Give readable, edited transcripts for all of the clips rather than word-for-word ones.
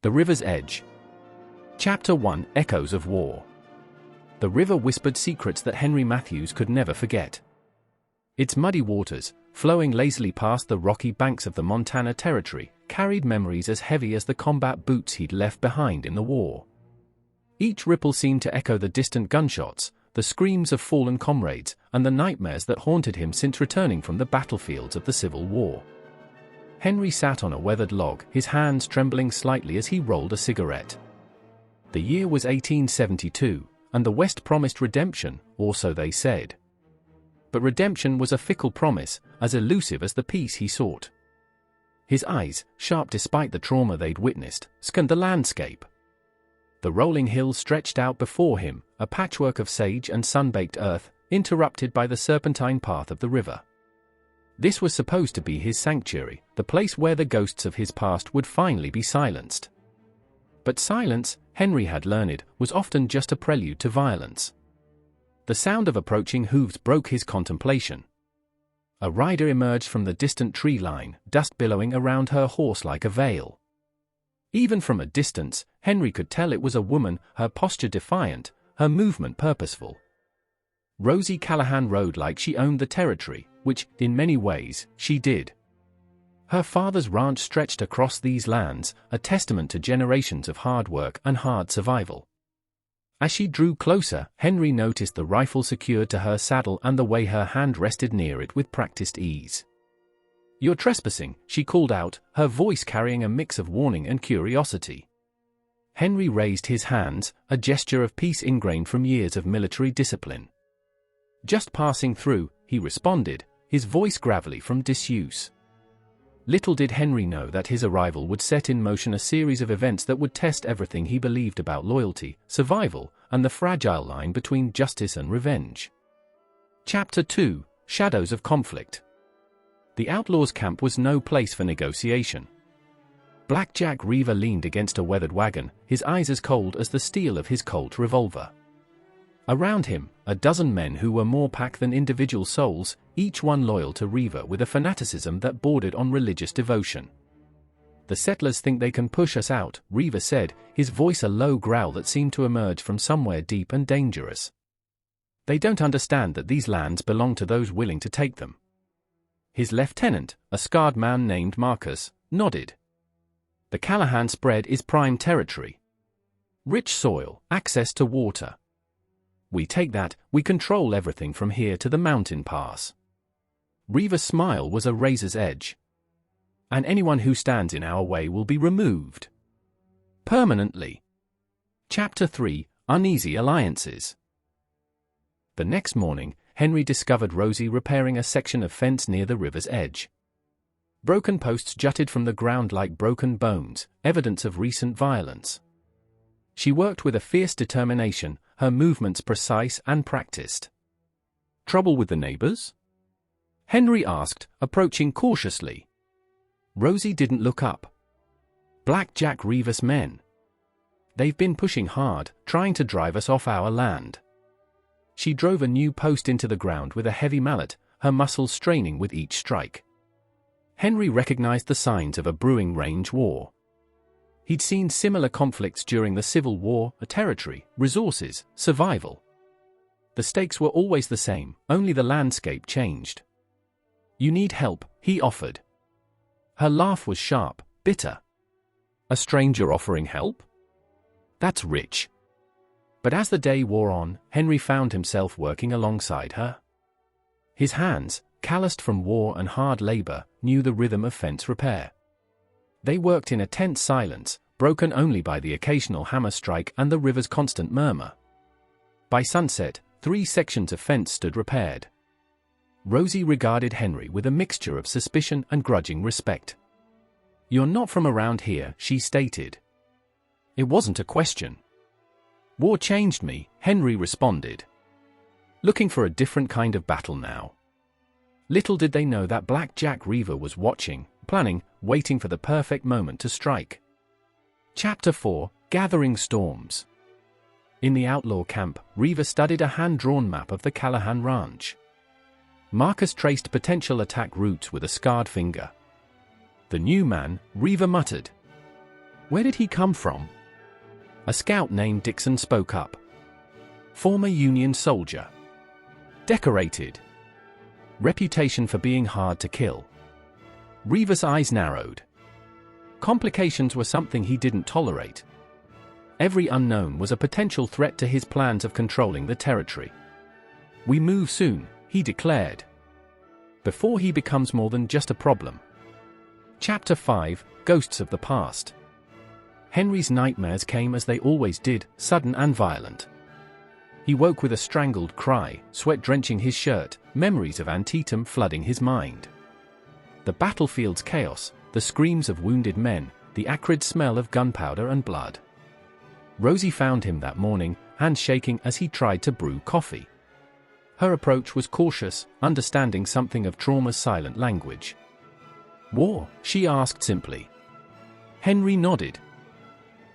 The River's Edge. Chapter 1: Echoes of War. The river whispered secrets that Henry Matthews could never forget. Its muddy waters, flowing lazily past the rocky banks of the Montana Territory, carried memories as heavy as the combat boots he'd left behind in the war. Each ripple seemed to echo the distant gunshots, the screams of fallen comrades, and the nightmares that haunted him since returning from the battlefields of the Civil War. Henry sat on a weathered log, his hands trembling slightly as he rolled a cigarette. The year was 1872, and the West promised redemption, or so they said. But redemption was a fickle promise, as elusive as the peace he sought. His eyes, sharp despite the trauma they'd witnessed, scanned the landscape. The rolling hills stretched out before him, a patchwork of sage and sun-baked earth, interrupted by the serpentine path of the river. This was supposed to be his sanctuary, the place where the ghosts of his past would finally be silenced. But silence, Henry had learned, was often just a prelude to violence. The sound of approaching hooves broke his contemplation. A rider emerged from the distant tree line, dust billowing around her horse like a veil. Even from a distance, Henry could tell it was a woman, her posture defiant, her movement purposeful. Rosie Callahan rode like she owned the territory, which, in many ways, she did. Her father's ranch stretched across these lands, a testament to generations of hard work and hard survival. As she drew closer, Henry noticed the rifle secured to her saddle and the way her hand rested near it with practiced ease. "You're trespassing," she called out, her voice carrying a mix of warning and curiosity. Henry raised his hands, a gesture of peace ingrained from years of military discipline. "Just passing through," he responded, his voice gravelly from disuse. Little did Henry know that his arrival would set in motion a series of events that would test everything he believed about loyalty, survival, and the fragile line between justice and revenge. Chapter 2: Shadows of Conflict. The outlaw's camp was no place for negotiation. Blackjack Reever leaned against a weathered wagon, his eyes as cold as the steel of his Colt revolver. Around him, a dozen men who were more pack than individual souls, each one loyal to Reever with a fanaticism that bordered on religious devotion. "The settlers think they can push us out," Reever said, his voice a low growl that seemed to emerge from somewhere deep and dangerous. "They don't understand that these lands belong to those willing to take them." His lieutenant, a scarred man named Marcus, nodded. "The Callahan spread is prime territory. Rich soil, access to water. We take that, we control everything from here to the mountain pass." Reever's smile was a razor's edge. "And anyone who stands in our way will be removed. Permanently." Chapter 3: Uneasy Alliances. The next morning, Henry discovered Rosie repairing a section of fence near the river's edge. Broken posts jutted from the ground like broken bones, evidence of recent violence. She worked with a fierce determination, her movements precise and practiced. "Trouble with the neighbors?" Henry asked, approaching cautiously. Rosie didn't look up. "Blackjack Reever's men. They've been pushing hard, trying to drive us off our land." She drove a new post into the ground with a heavy mallet, her muscles straining with each strike. Henry recognized the signs of a brewing range war. He'd seen similar conflicts during the Civil War: territory, resources, survival. The stakes were always the same, only the landscape changed. "You need help," he offered. Her laugh was sharp, bitter. "A stranger offering help? That's rich." But as the day wore on, Henry found himself working alongside her. His hands, calloused from war and hard labor, knew the rhythm of fence repair. They worked in a tense silence, broken only by the occasional hammer strike and the river's constant murmur. By sunset, 3 sections of fence stood repaired. Rosie regarded Henry with a mixture of suspicion and grudging respect. "You're not from around here," she stated. It wasn't a question. "War changed me," Henry responded. "Looking for a different kind of battle now." Little did they know that Blackjack Reever was watching, planning, waiting for the perfect moment to strike. Chapter 4: Gathering Storms. In the outlaw camp, Reever studied a hand-drawn map of the Callahan ranch. Marcus traced potential attack routes with a scarred finger. "The new man," Reever muttered. Where did he come from? A scout named Dixon spoke up. Former Union soldier. Decorated. Reputation for being hard to kill. Reever's eyes narrowed. Complications were something he didn't tolerate. Every unknown was a potential threat to his plans of controlling the territory. We move soon, he declared. Before he becomes more than just a problem. Chapter 5, Ghosts of the Past. Henry's nightmares came as they always did, sudden and violent. He woke with a strangled cry, sweat drenching his shirt, memories of Antietam flooding his mind. The battlefield's chaos, the screams of wounded men, the acrid smell of gunpowder and blood. Rosie found him that morning, hands shaking as he tried to brew coffee. Her approach was cautious, understanding something of trauma's silent language. War? She asked simply. Henry nodded.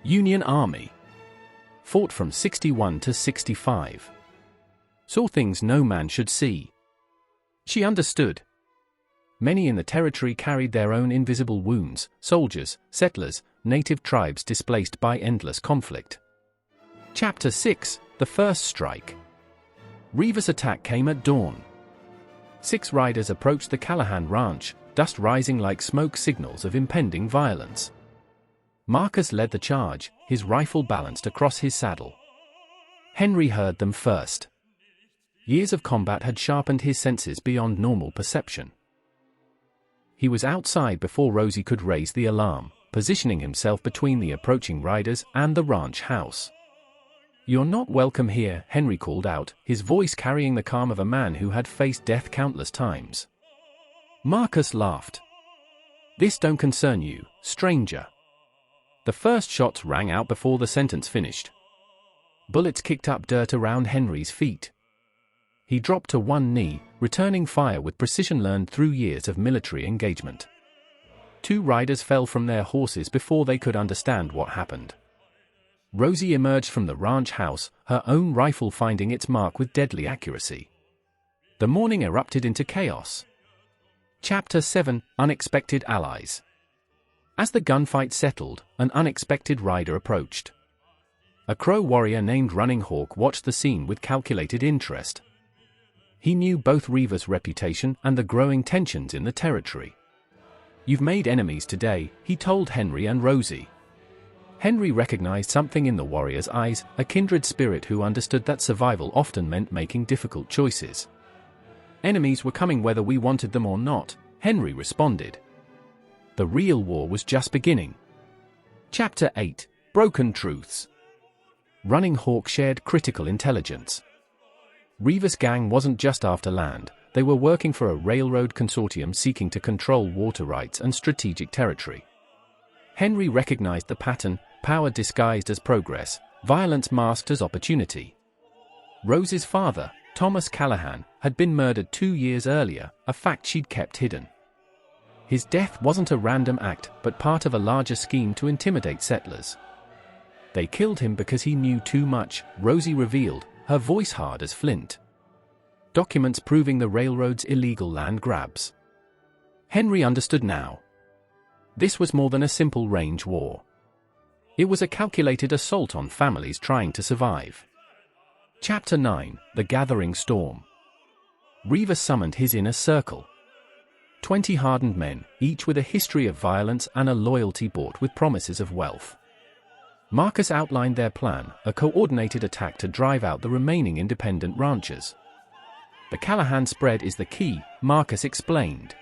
Union Army. Fought from 61 to 65. Saw things no man should see. She understood. Many in the territory carried their own invisible wounds, soldiers, settlers, native tribes displaced by endless conflict. Chapter 6, The First Strike. Reever's attack came at dawn. 6 riders approached the Callahan ranch, dust rising like smoke signals of impending violence. Marcus led the charge, his rifle balanced across his saddle. Henry heard them first. Years of combat had sharpened his senses beyond normal perception. He was outside before Rosie could raise the alarm, positioning himself between the approaching riders and the ranch house. "You're not welcome here," Henry called out, his voice carrying the calm of a man who had faced death countless times. Marcus laughed. "This don't concern you, stranger." The first shots rang out before the sentence finished. Bullets kicked up dirt around Henry's feet. He dropped to one knee, returning fire with precision learned through years of military engagement. 2 riders fell from their horses before they could understand what happened. Rosie emerged from the ranch house, her own rifle finding its mark with deadly accuracy. The morning erupted into chaos. Chapter 7, Unexpected Allies. As the gunfight settled, an unexpected rider approached. A Crow warrior named Running Hawk watched the scene with calculated interest. He knew both Reever's reputation and the growing tensions in the territory. "You've made enemies today," he told Henry and Rosie. Henry recognized something in the warrior's eyes, a kindred spirit who understood that survival often meant making difficult choices. "Enemies were coming whether we wanted them or not," Henry responded. The real war was just beginning. Chapter 8, Broken Truths. Running Hawk shared critical intelligence. Reever's gang wasn't just after land, they were working for a railroad consortium seeking to control water rights and strategic territory. Henry recognized the pattern: power disguised as progress, violence masked as opportunity. Rose's father, Thomas Callahan, had been murdered 2 years earlier, a fact she'd kept hidden. His death wasn't a random act, but part of a larger scheme to intimidate settlers. They killed him because he knew too much, Rosie revealed, her voice hard as flint. Documents proving the railroad's illegal land grabs. Henry understood now. This was more than a simple range war. It was a calculated assault on families trying to survive. Chapter 9, The Gathering Storm. Reever summoned his inner circle. 20 hardened men, each with a history of violence and a loyalty bought with promises of wealth. Marcus outlined their plan, a coordinated attack to drive out the remaining independent ranchers. "The Callahan spread is the key," Marcus explained.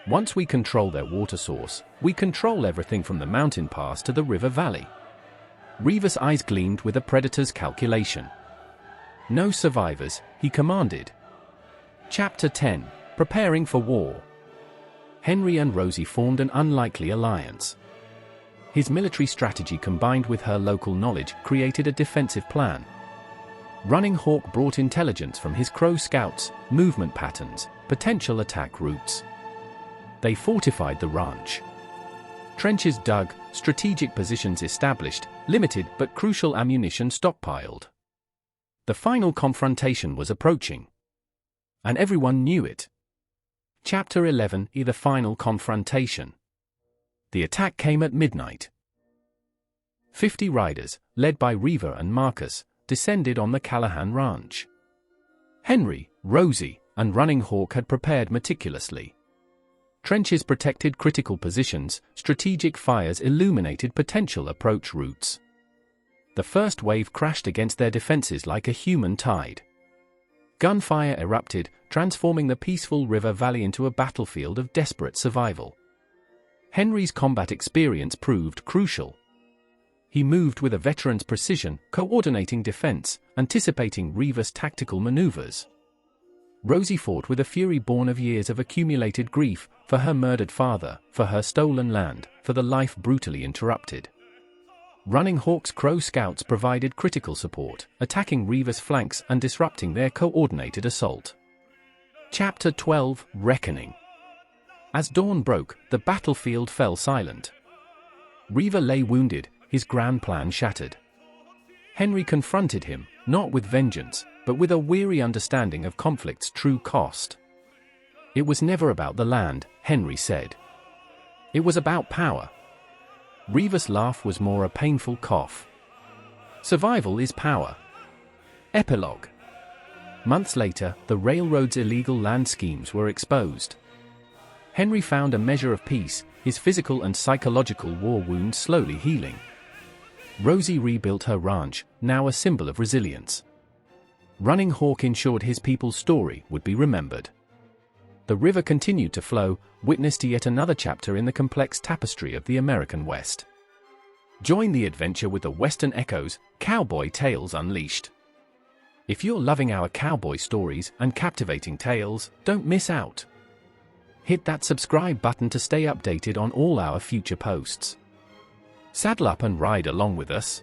"Once we control their water source, we control everything from the mountain pass to the river valley." Reever's eyes gleamed with a predator's calculation. "No survivors," he commanded. Chapter 10, Preparing for War. Henry and Rosie formed an unlikely alliance. His military strategy combined with her local knowledge created a defensive plan. Running Hawk brought intelligence from his Crow scouts, movement patterns, potential attack routes. They fortified the ranch. Trenches dug, strategic positions established, limited but crucial ammunition stockpiled. The final confrontation was approaching. And everyone knew it. Chapter 11, The Final Confrontation. The attack came at midnight. 50 riders, led by Reever and Marcus, descended on the Callahan ranch. Henry, Rosie, and Running Hawk had prepared meticulously. Trenches protected critical positions, strategic fires illuminated potential approach routes. The first wave crashed against their defenses like a human tide. Gunfire erupted, transforming the peaceful river valley into a battlefield of desperate survival. Henry's combat experience proved crucial. He moved with a veteran's precision, coordinating defense, anticipating Reever's tactical maneuvers. Rosie fought with a fury born of years of accumulated grief, for her murdered father, for her stolen land, for the life brutally interrupted. Running Hawk's Crow Scouts provided critical support, attacking Reever's flanks and disrupting their coordinated assault. Chapter 12: Reckoning. As dawn broke, the battlefield fell silent. Reever lay wounded, his grand plan shattered. Henry confronted him, not with vengeance, but with a weary understanding of conflict's true cost. It was never about the land, Henry said. It was about power. Reever's laugh was more a painful cough. Survival is power. Epilogue. Months later, the railroad's illegal land schemes were exposed. Henry found a measure of peace, his physical and psychological war wounds slowly healing. Rosie rebuilt her ranch, now a symbol of resilience. Running Hawk ensured his people's story would be remembered. The river continued to flow, witness to yet another chapter in the complex tapestry of the American West. Join the adventure with the Western echoes, Cowboy Tales Unleashed. If you're loving our cowboy stories and captivating tales, don't miss out. Hit that subscribe button to stay updated on all our future posts. Saddle up and ride along with us.